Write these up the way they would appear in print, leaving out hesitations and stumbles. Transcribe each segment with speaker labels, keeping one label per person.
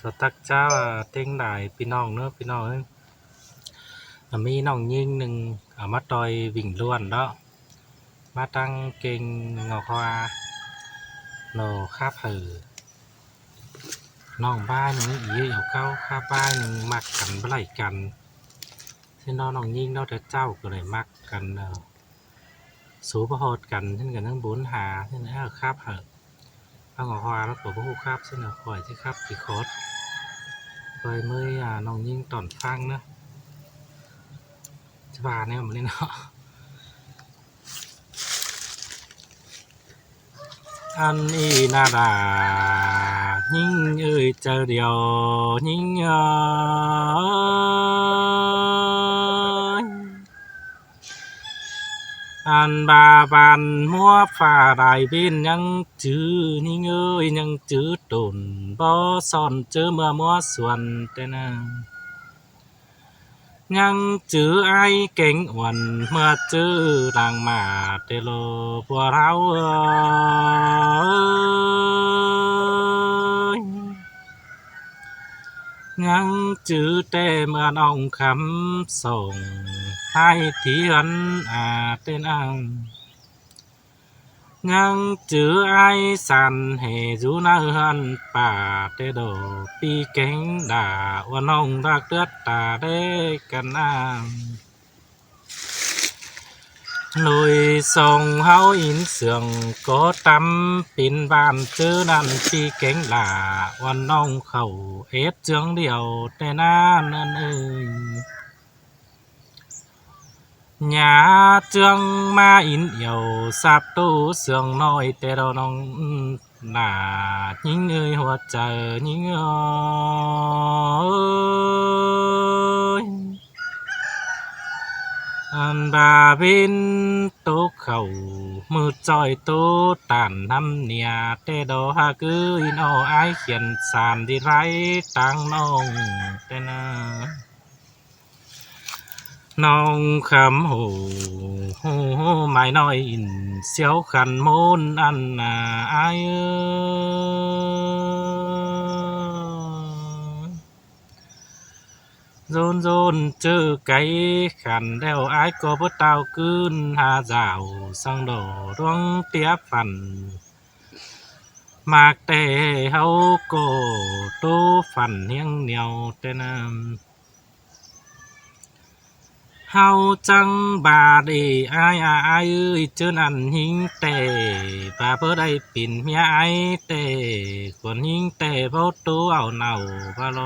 Speaker 1: สตักเจ้าเต็งได้พี่น้องเนอะพี่น้องเอ้ยมีน้องยิงหนึ่งเอามาต่อยวิ่งล้วนเนาะมาตั้งเก่งงอควาโนคาบหือน้องบ้านหนึ่งอีเอาเข้าคาบ้านหนึ่งมักกันบ่ไหลกันเช่นน้องยิงเนาะแต่เจ้าก็เลยมักกันสูบโหดกันเช่นกันทั้งบุญหาเช่นนั้นคาบหือเอางอควาแล้วก็บ่ฮู้คาบเช่นข่อยที่คาบกี่โคตรเคยเมื่อน้องยิงตอนฟังเนาะจะบาเนี่ยมันเลยเนาะอันอีนาดายิ่งเอ้ยเจอเดียวยิ่งอันบาบานมัวฝ่าได้บินยังจื้อยิ่งเอ้ยยังจื้อตุนบ่ซ่อนเจอเมื่อมัวส่วนแต่นะยังจื้อไอเก่งอ่อนเมื่อจื้อดังมาเตโลพวกเรายังจื้อแต่เมื่อน้องคำส่งให้เทียนเต้นอังยังจื้อไอสันเหจูนาหันป่าเตโดปีเก่งด่าว่าน้องรักเลือดตาได้กันอ้างลุยส่งเฮาอินเสืองก็ตำปินบ้านเจอนั่นปีเก่งด่าว่าน้องเขาเอ็ดเจืองเดียวแต่นานนั่นเอ้ยหญ้าเจืองมาอินเอียวสับตู้เสืองน้อยแต่เราน้องหน้ายิ่งเอ้ยหัวใจยิ่งเอ้ยอันบาบินตุกเขามือจอยตุตานน้ำเนียแต่ดอกฮักเอ้ยน้อไอายเขียนสารที่ไรตังน้องแต่นาน้องคำหูไม่น้อยอินเสียวขันโมนอันอายโจนเจอไก่ขันแล้วอายก็บ่เต้าคืนหาเจ้าสังดอดวงเตียฝันมากแต่เฮาก็โตฝันเฮียงเหนียวแต่น้ำเฮาจังบาดอายเอ้ยเจอนั่นหิงแต่บาเพิ่ได้ปิ่นเมียไอแต่คนหิงแต่เบ่ตัวเอาเน่าบาโล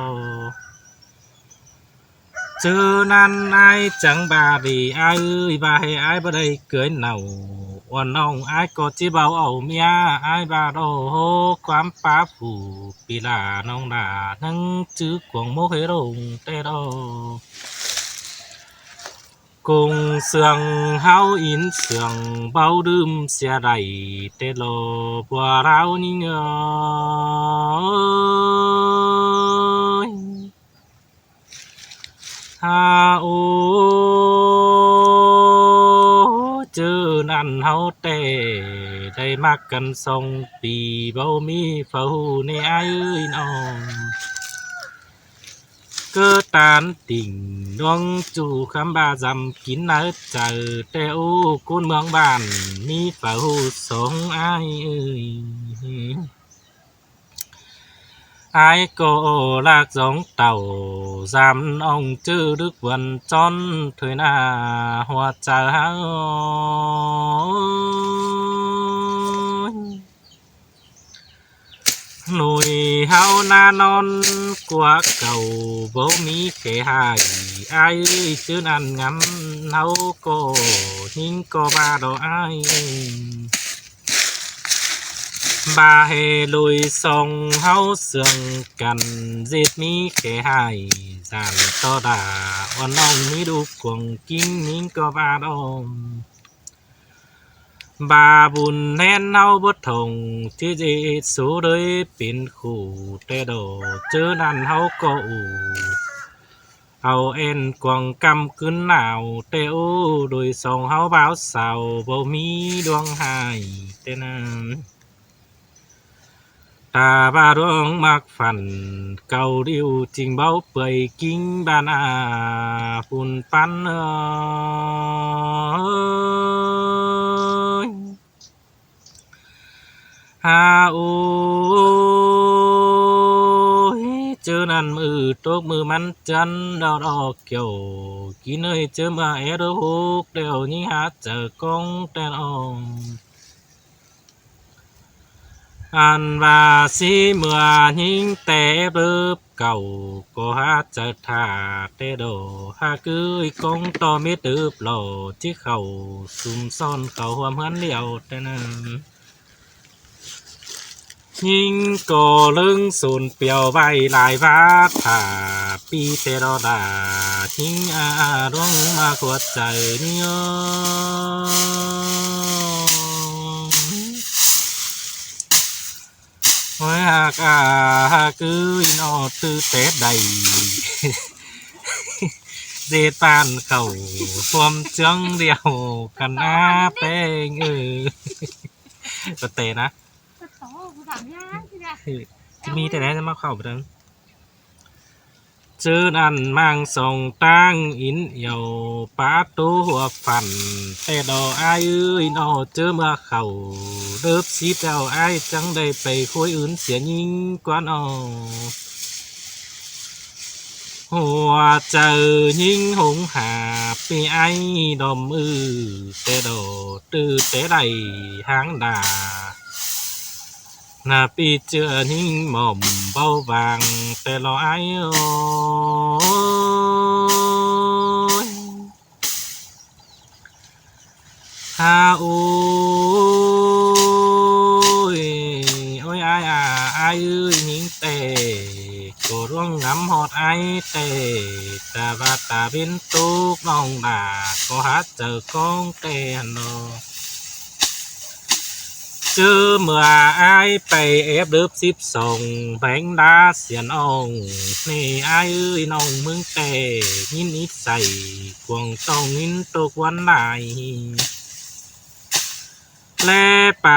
Speaker 1: เจอนั่นอายจังบาดอายเอ้ยบาให้อายบ่ได้เกินเน่าว่าน้องอายก็จิเบาเอาเมียอายบาดโอ้โหความป้าผู้ปีลาน้องดาทั้งจื้อกวงโมเฮโรงแต่ดอcùng sương háo in sương bao đêm xe đầy tê lô bùa ráo ní ơi ha ô chữ năn háo tê đây mắc cần sông bì bao mi phâu nê ai ơi non cơ tán tình đuông chủ khám ba dằm kín nở chờ teo côn mương bàn mi phẩu sống ai ơi ai cô lạc giống tàu giam ông chữ đức vườn tròn thuê na hoa chờ hao nùi hao na non qua cầu bố mi kể hài ai chứ ăn ngắm hao cô nhưng có ba đồ ai ba hề lùi sông hao sương cần dệt mi kể hài giàn to đà oan ông mi đu cuồng kinh nhưng có ba đồ bà buồn nên nao bất thồng chứ gì số đời pin khủ tê đồ chứ năn hao cổ hao en quăng cầm cứng nào tê ô đôi sông hao báo sầu bầu mi đoang hài tê nam ta ba rong mạc phản cầu điêu trình báo bầy kinh ban phun pan ơi ha ôi chớ năn mừ tốt mừ mắn chân đau đau kiểu kí nơi chớ mà é đô hút đều như hát chờ con tên ông an và si mưa những té bớp cầu có hát chợt thả tê đồ ha cứ con to biết đớp lò chiếc khẩu sum son khẩu hôm hắn liều tên nhìn cổ lưng sùn piều bay lại vát thả pi tê đo đà nhìn rong mà quật trời nhớ ôi cứ nó tư tế đầy dê tan khẩu xuâm chương điều cần tê ngư có têนะจะมีแต่ไหนจะมาเข้าไปนั้นเจอนั่นมังส่งตั้งอินเหี่ยวป้าตู้หัวฝันแต่ดอกอ้ายนอเจอมาเข่าเลิบซีเจ้าอ้ายจังได้ไปคุยอื่นเสียยิ่งกว่าน้อหัวเจอยิ่งหงหาปีไอ้ดอมแต่ดอกตื้อแต่ใดหางดานาปีเจอนิ่งหม่อมเบาบางแต่รอไอ้โอยฮาโอ้ยโอ้ยไอ้ไอ้นิ่งเตะก็ร่วงน้ำหอดไอ้เตะแต่ว่าตาเป็นตุกน้องด่าก็หาเจอกองเตะนอเจอเมื่อไอ้ไปเอฟเลิฟสิบส่งแบงดาเสียนองนี่ไอ้น้องมึงแต่ยินนิดใส่กวงต้องยินตกวันไหนแลไป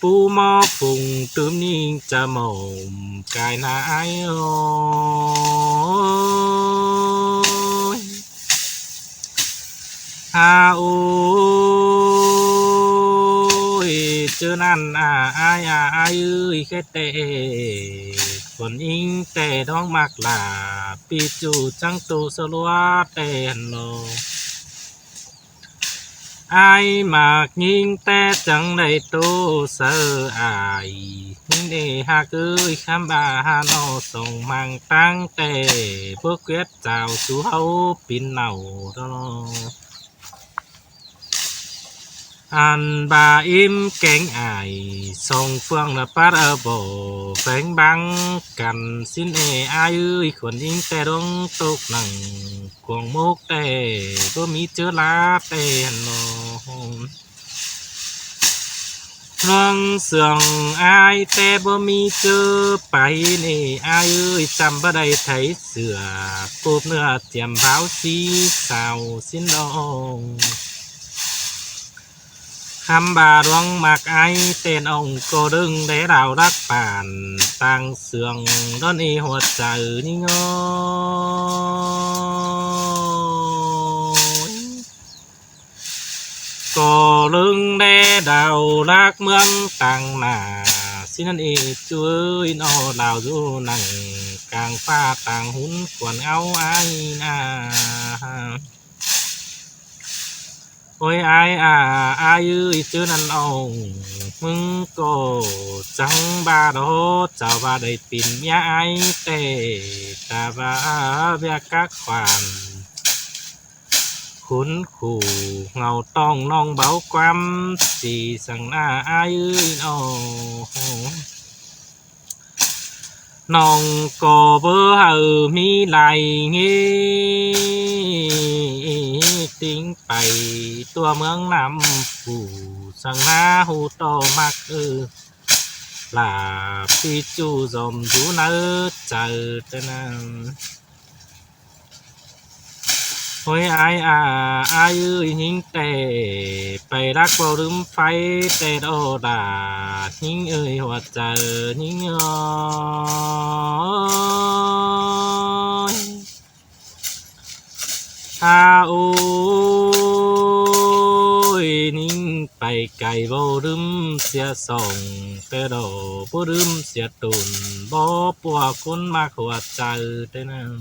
Speaker 1: ปูหม้อปุ่งตื้มนิ่งจะหม่อมกายนาไอ้โอยฮาโอเจอนั่นอายแค่เตะคนอิงแต่ท้องมักหลาปีจูจังตูสลัวเตนโลไอมากยิงแต่จังได้ตูเสืออายยิงได้หากคำฮานอส่งมังตั้งแต่พวกเกวียดเจ้าสู่เฮาปินเหนาตลอดอันบาอิมแกงไอส่งเฟืองละปัดโบแฝงบังกันสิ้นไอคนยิงแต่ดงตกหนังกวงมุกแต่ก็มีเจอลาแต่นอเรื่องเสื่องไอแต่บ่มีเจอไปนี่ไอจำบ่ได้ไถเสือปูบเนื้อเจียมเผาสีสาวสิ้นดองคำบาดวงมักไอเต้นองก็ดึงได้ดาวรักป่านตั้งเสื่องดอนอีหัวใจนี่งอยก็ลึงได้ดาวรักเมืองต่างหน้าสินั่นเองช่วยนอดาวอยู่นั่งกลางฟ้าต่างหุ่นขวนเอาไอ้นาโอ้ยไอ้เจอนั่นองมึงก็จังบาโดเจ้าบาได้ปิ่นยาไอเตตาบาเบียกักขวานคุ้นขู่เงาต้องน้องเบาความสีสังหน้าไอ้น้องก็เบอร์มีลายเงี้ติ้งไปตัวเมืองนำผู้สังหาหูโตมักลาปีจูจอมดูเนื้อเจอแต่นั้นโ โอ้ยอายอายเอ้ยยิงแต่ไปรักเราลืมไฟแต่โดดายิงเอ้ยหัวใจยิงอ้อยโอ้ยนิ่งไปไกลบ่ลืมเสียส่องแต่ดอกบ่ลืมเสียตุนบ่ปัวคนมากหัวใจแต่นั้น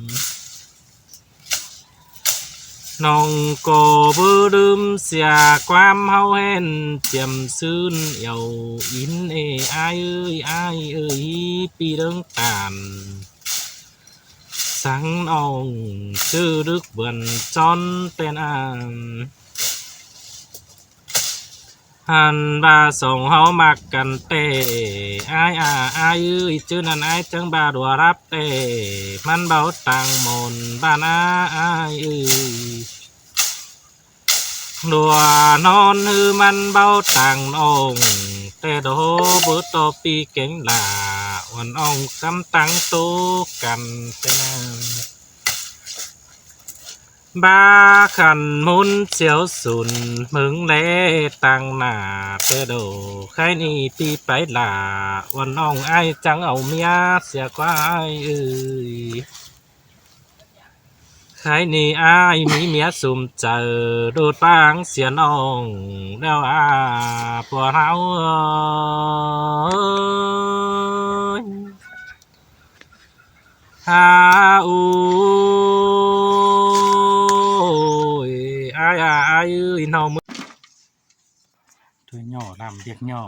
Speaker 1: น้องก็บ่ลืมเสียความเฮาเห็นเจียมซื่นเยาอินอายเอ้ยปีเดิงตานสังน้องชื่อดึกเบิ่นจอนเป็นหันบาสองเฮามักกันเตอายเอ้ยชื่อนั้นอายจังบาดัวรับเตมันเบาตังมนบ้านอายเอ้ย ดัวนอนฮือมันเบาต่างองแต่โดบุตอปีเก่งลาวันอ่องกำตังตุกันเป็นบาขันมุนเสียวสุนมึงเล่ตังหน้าแต่โดใครนี่ปีไปลาวันอ่องไอจังเอาเมียเสียกว่าไอเอ้ย ใครนี่อายมีเมียสุ่มเจอดูดปางเสียน้องแล้วปวดเฮาฮาอูยอายเอ้ยน้องมึงตัวย่อนำเรียกย่อ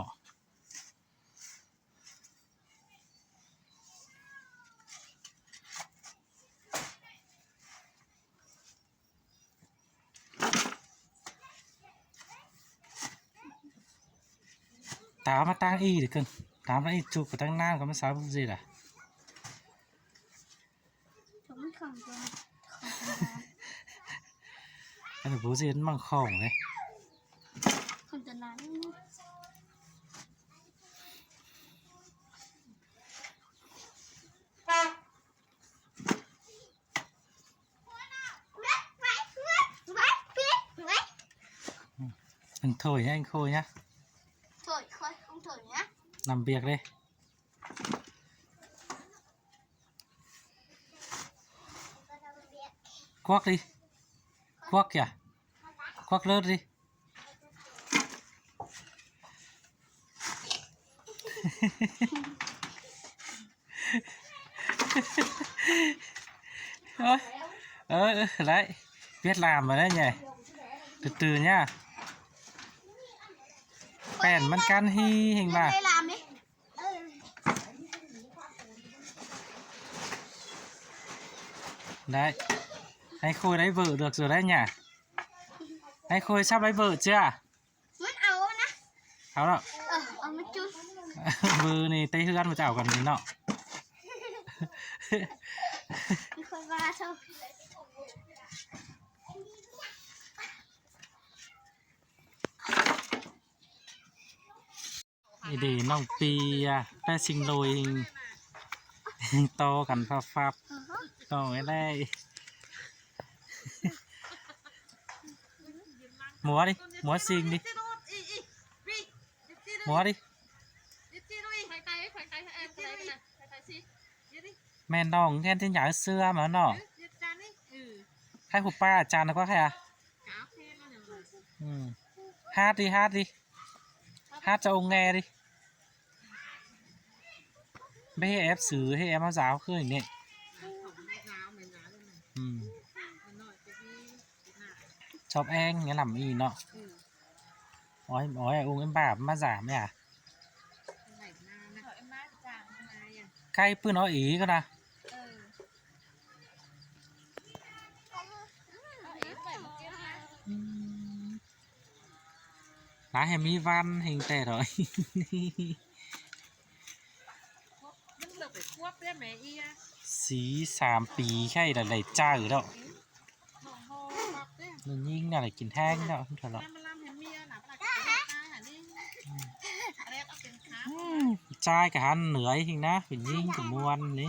Speaker 1: ตามมาตั้งอีเด็กกันตามมาอีจุกไปตั้งน้ำก็ไม่ทราบสิล่ะอันนี้ผู้สิมันมั่งของเลยanh thôi nhá anh khôi nhá
Speaker 2: Thổi khơi, không thổi nhá.
Speaker 1: làm việc đi quắc đi quắc kìa quắc lướt đi đấy biết làm rồi đấy nhỉ từ từ nhá bènมันกันฮีhình bà
Speaker 2: Đây làm đi.
Speaker 1: đấy anh Khôi lấy vợ được rồi đấy nhỉ anh Khôi sắp lấy vợ chưa
Speaker 2: Mất áo nè.
Speaker 1: áo đó
Speaker 2: Áo mất chút.
Speaker 1: vợ này tây hương mà chảo còn nọ
Speaker 2: Khơi va thôi.
Speaker 1: để nong pi ta sinh đôi to cần phap phap to cái đây múa đi múa xinh đi múa đi men nong nghe trên nhà xưa mà nọ khai hụp pa chán nó có khai à hát đi hát cho ông nghe đi mấy ép xứ hay em áo giáo khơi nè chọc anh nghe làm gì nọ ói ông em bà mà giảm đấy à cay pư nó ý cơ nào lá hèm mi văn hình tè rồi xí sàm pí khay là lấy cha ở đâu mình nhìn làกินแห้งเนาะkhông thậtหรอกtrai cả hắn nửa ấy hình na phải nhìn của muôn đấy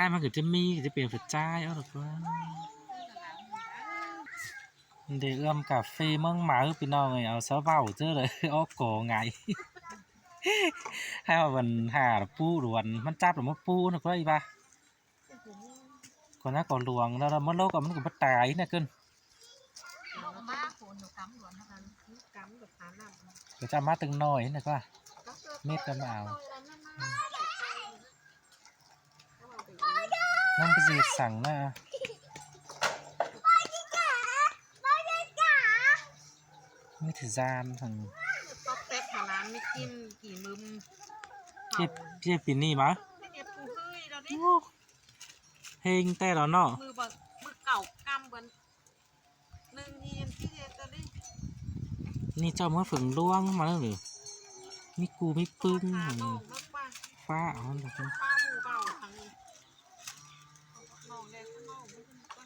Speaker 1: ายมันก็จะมีก็จะเปลี่ยนฝัดใจายเอาหรอกว่าเดี๋ยวเอื้อมกาแฟเมืองหมาพี่น้องเลยเอาซะเบ้าเจอเลยอ้อโกไงให้วันหาปูหลวนมันจับหรือมันปูนะก็อีบ้าคนนั้นก็หลวงแล้วมันโลกมันก็บ่ตายนะเกินก็จะมาตึงน้อยนะก็เม็ดกันมาเอาน้ำไปจีสั่งนะไม่ถือจานทาง
Speaker 3: ต๊อกแต๊กหาร้านไม่กินกี่มึม
Speaker 1: พี่ปีนี่มะ
Speaker 3: ไม่เก็บปูเฮ้ยเราดิ
Speaker 1: เพลงแต่แล้วเนาะ
Speaker 3: มือเก่ากำเหมือนหนึ่งเย็นที่เย็นตัวนี้
Speaker 1: นี่เจ้าเมื่อฝึงล่วงมาแล้วหรือมีกูมีปึ้ง
Speaker 3: ขาโล่งมากกว่า
Speaker 1: ฟ้าเอาแบบนี้
Speaker 3: ป้าหมูเบาทางนี้น้องแดงข้างนอกไม่ใช่กว่า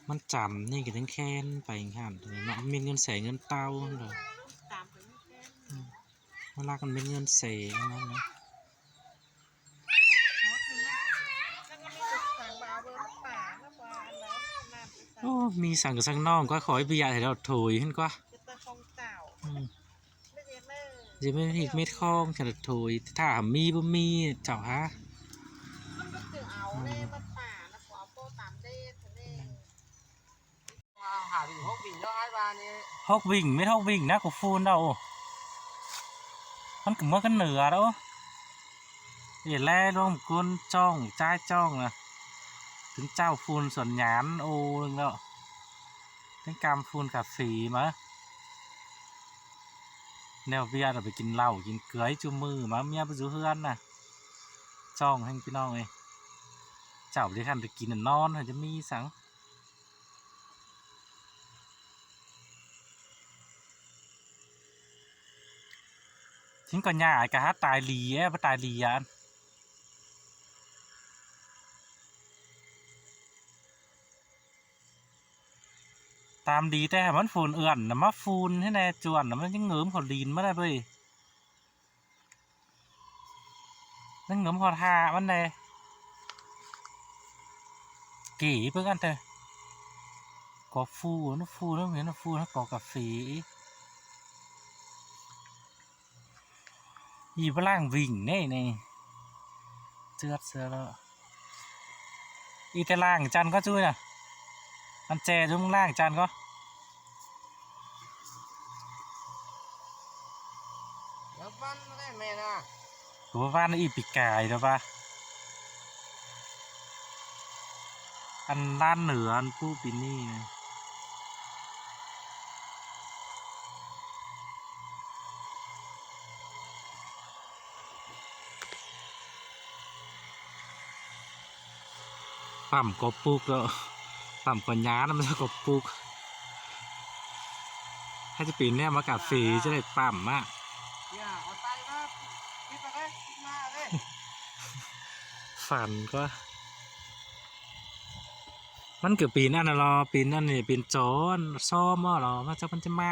Speaker 1: มันจำนี่ก็ทั้งแค้นไปหันเลยเนาะมีเงินแสนเงินเต้าเลย
Speaker 3: ตามไปไม่แค่
Speaker 1: มันรักกันเป็นเงินแสนนั่นนะ
Speaker 3: ฮอตนึงนะแล้วก็มีจุดสางบาเบอร์ป่าหน้าปลาอันนั้นน้ำไปใส่
Speaker 1: โอ้มีสั่งกับสั่งน้องก็ขอให้ประหยัดให้เราถุยขึ้นกว่า
Speaker 3: จะตะคองเต่า
Speaker 1: อืม
Speaker 3: ไม่เย็นเลย
Speaker 1: จะไม่ผิดเม็ดคล้องแค่เราถุยถ้ามีบ่มีเจ้าฮะ
Speaker 3: มันก็คือเอาเนี่ยมันป่านะกว่าโปตามเด้ทะเลว่าหาถึงหกบิ่งแล้วไอ้บ้านนี้
Speaker 1: ฮอกวิ่งไม่ฮอกวิ่งนะกูฟูนเรามันก็เมื่อกันเหนือแล้วเดี๋ยวแล่ร่วมกุนจ้องจ้ายจ้องนะถึงเจ้าฟูนส่วนหยานโอ้นึงแล้วถึงกำฟูนกับฝีมาแนวเบียร์เราไปกินเหล้ากินเกลือจุมือมาเมียไปจูเฮือนน่ะจ้องให้พี่น้องเลยเจ้าได้ทันไปกินนอนจะมีสังทิ้งก่อนหยาดกะฮะตายหลีแอบตายหลีอันตามดีแต่มันฟูนเอื่อนนะมาฟูนให้แน่จวนนะมันยังเงิมขอลีนมาได้เว้ยมันเงิมขอทามันเลยกี่เพื่อนกันเถอะกอฟูนะฟูนะเหมือนฟูนะกอกาแฟอีพลังวิ่งนี่นี่เจือดเสือแล้วอีแต่ล่างจันก็ช่วยนะอันแจจุ่มล่างจันก็
Speaker 3: เดี๋ยวฟันได้แม่นะ
Speaker 1: หัวบ้านอีปีกายแล้วปะอันด้านเหนืออันผู้ปีนี่นะปั่มกบปุกแล้วปั่มก่อนย้าแล้วมันจะกบปุกให้จะปีนเนี่ยมากาฟรีจะได้ปั่มอ่ะ
Speaker 3: อย่าเอาไตมาคิดไปเลยคิดมาเลย
Speaker 1: ฝันก็ มันเกือบปีนนั่นนะรอปีนนั่นนี่ปีนโจนซ้อมอ่ะรอมันจะมา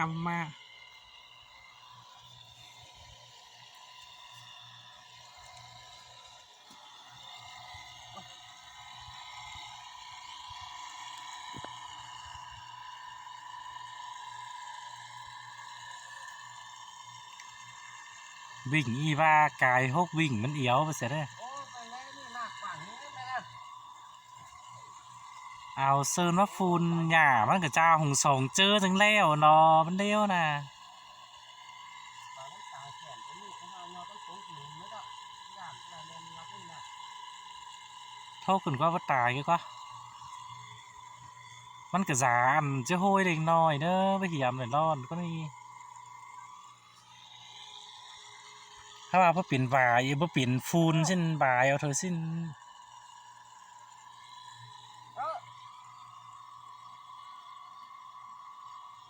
Speaker 1: วิ่งอีว่ากายหกวิ่งมันเอียวไปเสร็จเลย
Speaker 3: โอ้ไปเลยนี่หนักกว่านี้แม่
Speaker 1: เอาเซิร์นว่าฟูนหย่ามันกับเจ้าหงสองเจอถึงแล้วเนอมันเลี้ยวนะ
Speaker 3: ตอนนั้นตายแขนก็มีเขาเอาเราต้องโผล่ถึงไม่ก็ย่านอะไรเนี่ยเราไม่นะ
Speaker 1: โทษคุณว่าตายก็มันกับจานจะโหยเล็กน้อยเนอะไปเหี่ยมหน่อยร้อนก็นี่ถ้าว่าพอปิ่นวายพอปิ่นฟูนสิ้นบายเอาเธอสิ้น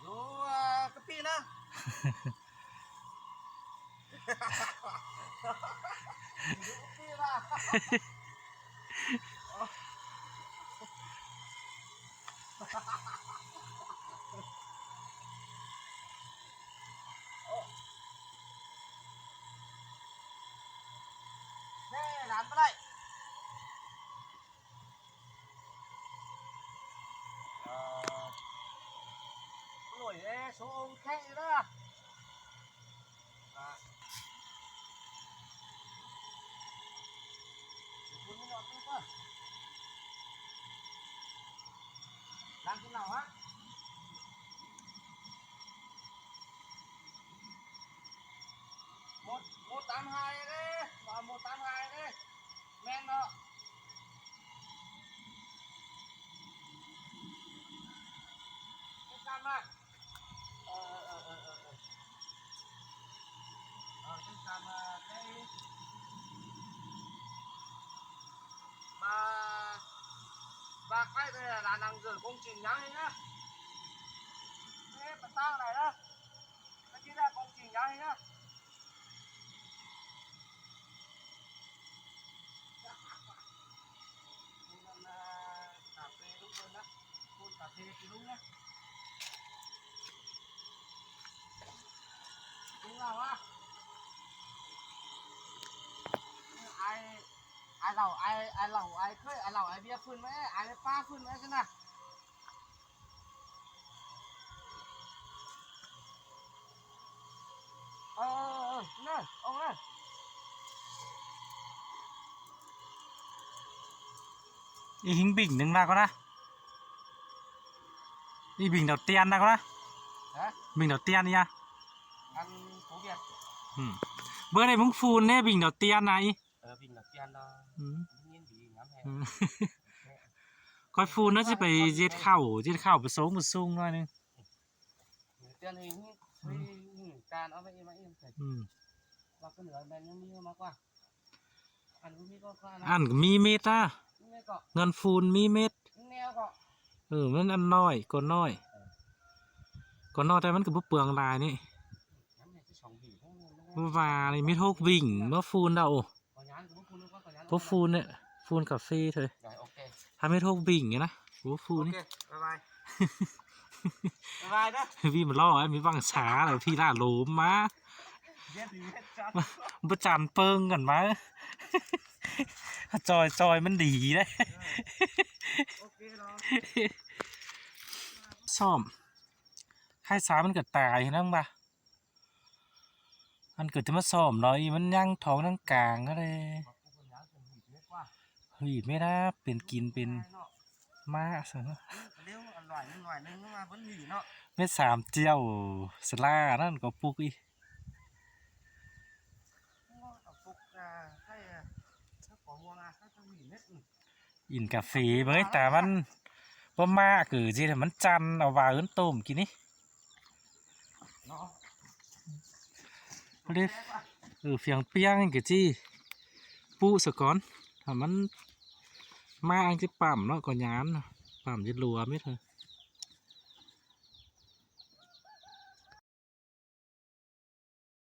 Speaker 3: ดูกระปีนะดูกระปีนะแม่หลานไปเลย số ông khay đó làm thế nào á một tám hai đấy vào 182 đấy men đó cái cam này cái cam cái và cái này là đang gửi công trình nhá nhá cái phần tang này đó cái chính là công trình nhá nhá cà phê đúng hơn đó phun cà phê thì đúng nhá đúng nào á ai lẩu ai khơi ai lẩu ai bia phun mấy ai pha phun mấy cái nào nè ông ơi
Speaker 1: đi hình bình đừng ra con á đi bình đầu tiên ra con á bình đầu tiên đi à
Speaker 3: ăn phố Việt
Speaker 1: bữa nay muốn phun nè bình đầu tiên này
Speaker 3: bình đầu tiên đó nhiên bị ngắm hè
Speaker 1: coi phun nó chỉ phải diệt khẩu một số một xung thôiนึง
Speaker 3: tiên thì càn nó vậy mà em phải và cái nửa bên nó mi mà qua ăn cũng mi có qua
Speaker 1: อันก็มีเม็ดอ่ะ
Speaker 3: nghe cọ
Speaker 1: เงินฟูนมีเม็ด
Speaker 3: nghe cọ
Speaker 1: มันอันน้อยก็น้อยแต่มันก็บ่เปลืองหลายนี่
Speaker 3: ngắm này cái sòng bỉ không
Speaker 1: ว่านี่มีโทกวิ่งบ่ฟูนดาโอ
Speaker 3: có nhán cũng phun có nhán
Speaker 1: บ่ฟูนเนี่ยฟูนกาแฟเถอะ
Speaker 3: rồi ok
Speaker 1: ถ้าไม่โทกวิ่งเนี่ยนะบ่ฟูน
Speaker 3: ok
Speaker 1: นี่
Speaker 3: bye bye bye bye đó
Speaker 1: พี่มันล่อไอ้มีบังช้าเลยพี่ล่าโลมมา
Speaker 3: biết gì hết chán
Speaker 1: บ่จันเปิงกันมา จอยมันดีเด้
Speaker 3: ok rồi
Speaker 1: ซ่อมไข้สามันก็ตายนะมึงบ่ะมันเกิดจะมาซ่อมหน่อยมันยั่งท้องทั้งกลางก็เลย
Speaker 3: mà cũng còn nhán còn hủy hết qua
Speaker 1: เฮ้ยไม่ได้เป็นกินเป็น
Speaker 3: hai nọ
Speaker 1: ม้าซะ
Speaker 3: nếu loạiนึงmà vẫn hủy nọ
Speaker 1: เม็ดสามเจียวสลานั่นก็ปลูกอี
Speaker 3: ở phục hay nó có mua là nó hủy hết
Speaker 1: อินกาแฟเบ้ยแต่มันบ่มากคือจีแต่มันจันเอาว่าเอิ้นต้มกินนี่
Speaker 3: nó
Speaker 1: เรียกเฟียงเปียงกี่จีปูสะก่อนถ้ามันมาอังจะปั่มเนาะก่อนยานปั่มจะรัวไม่เถอะ